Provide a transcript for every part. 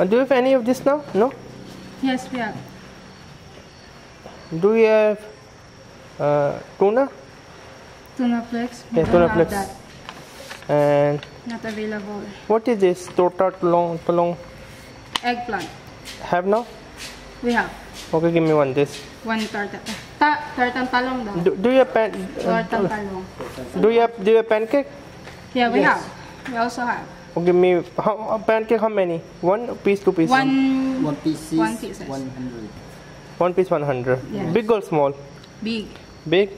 Do you have any of this now? No? Yes, we have. Do you have tuna? Tuna flakes. Yeah, tuna flakes. That. And Not available. what is this? Tortellong. Eggplant. Have now? We have. Okay, give me one this. One tortang talong daw. Do you have Tortang talong. do you have pancake? Yeah, we Yes. have. We also have. Oh, give me pancake. How many? One piece, two piece. One piece is One piece. 100. One piece, 100. Yes. Big or small? Big. Big.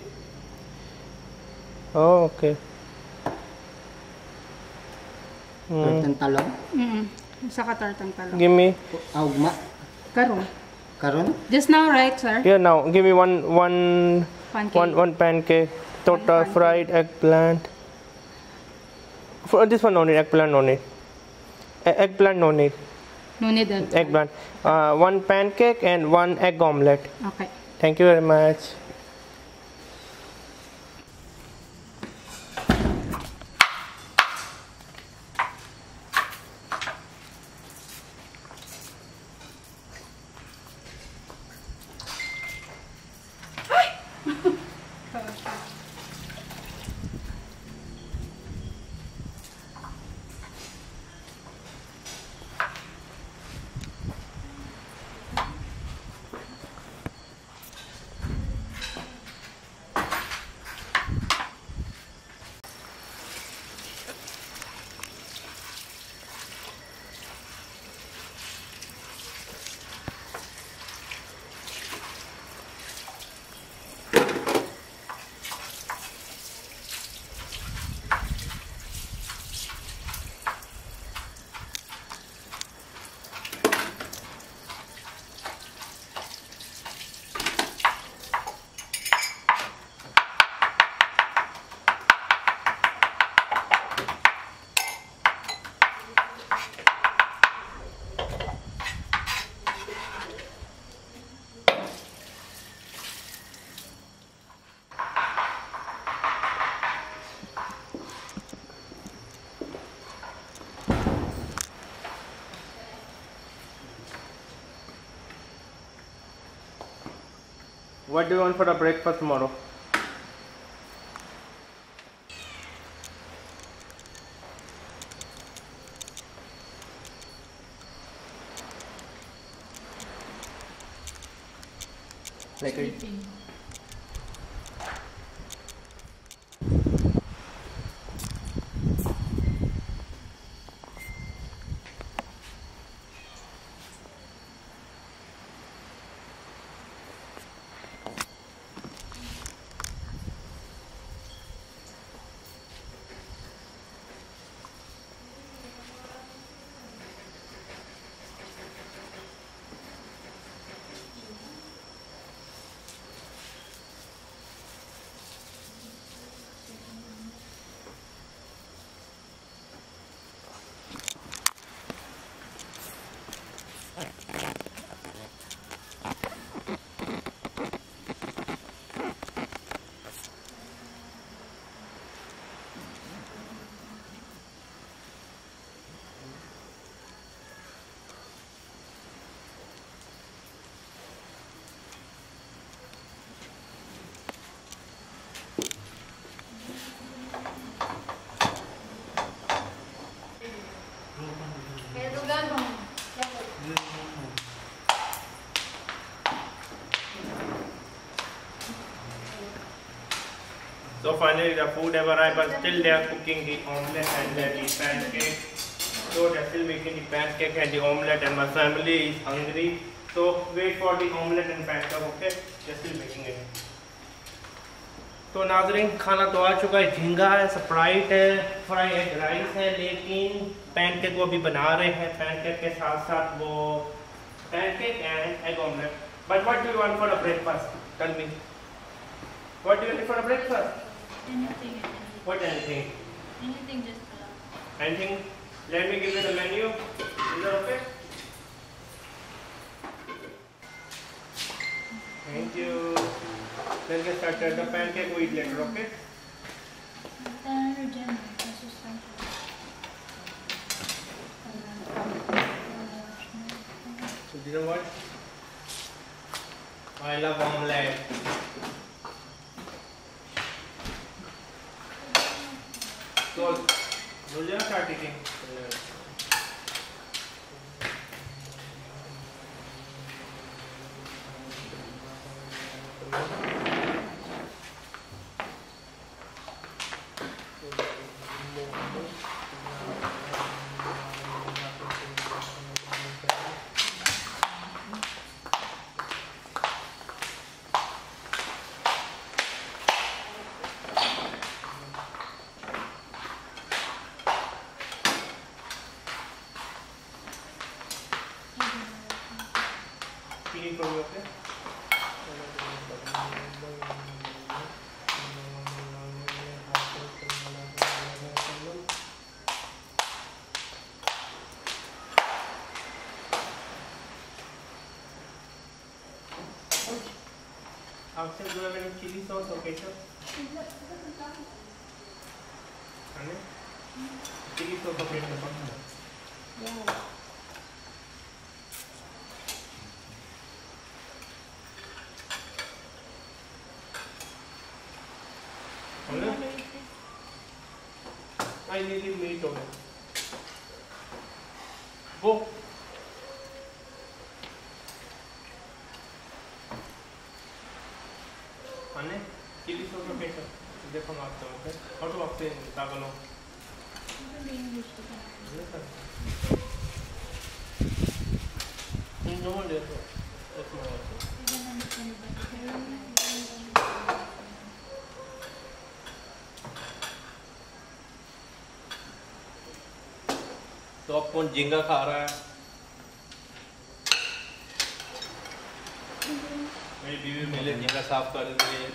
Oh, okay. Tortang talong. Saka tortang talong. Give me. Ugma. Karon. Karon? Just now, right, sir? Yeah, now give me one pancake. Tota fried eggplant. For this one, no need eggplant. No need. Eggplant, no need. No need that. Eggplant. One pancake and one egg omelette. Okay. Thank you very much. What do you want for the breakfast tomorrow? Like a So finally the food have arrived, but still they are cooking the omelette and the pancake. So they are still making the pancake and the omelette, and my family is hungry. So wait for the omelette and pancake, okay? They are still making it. तो नाज़रीन खाना तो आ चुका है, झींगा है, Sprite है, fry egg rice है, लेकिन पैनकेक वो भी बना रहे हैं। पैनकेक के साथ साथ वो pancake and egg omelette. But what do you want for a breakfast? Tell me. What do you want for a breakfast? Anything. What anything? Anything, just Anything? Let me give you the menu. Is that okay? Thank you. Then get started. The pancake we eat later, okay? You know what? I love omelette. So, will you start eating? Chili for you, okay? Outside, do you have any chili sauce or ketchup? Honey? Chili sauce or ketchup? Yeah. I need meat on it. Go. Honey, chili sauce or ketchup? देखो मैं आपसे okay और तो आपसे Tagalog English no one there that's my answer तो अब कौन झींगा खा रहा है मेरी बीवी मेरे झींगा साफ कर देती है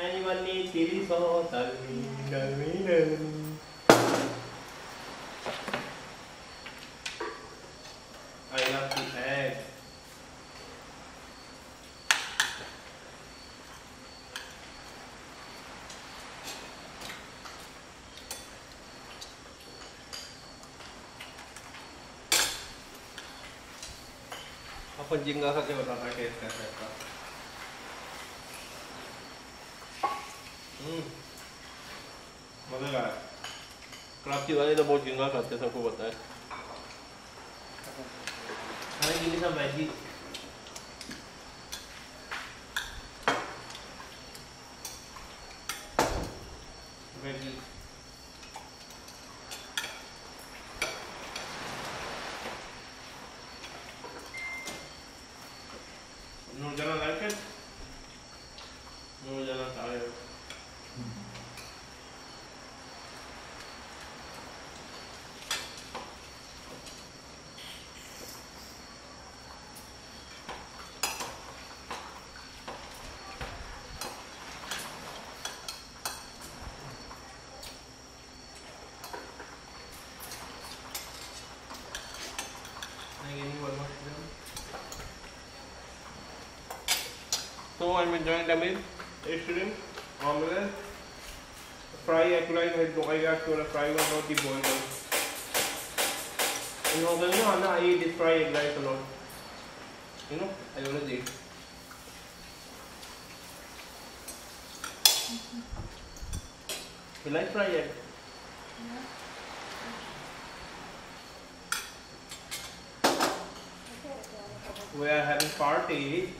Anyone need chili sauce? I love the egg. अपन झींगा खा के बताता है टेस्ट कैसा है इसका मजेदार है कराची वाले तो बहुत झींगा खाते हैं सबको पता है खाने के लिए सब Maggi Maggi Nurjana like it? Nurjana tired. So I'm enjoying the meal, shrimp, omelette, fry. I asked for a fry one, not the boiled one. You know, I eat this fry egg rice a lot. You know, I always eat. You like fry egg? Yeah. We are having party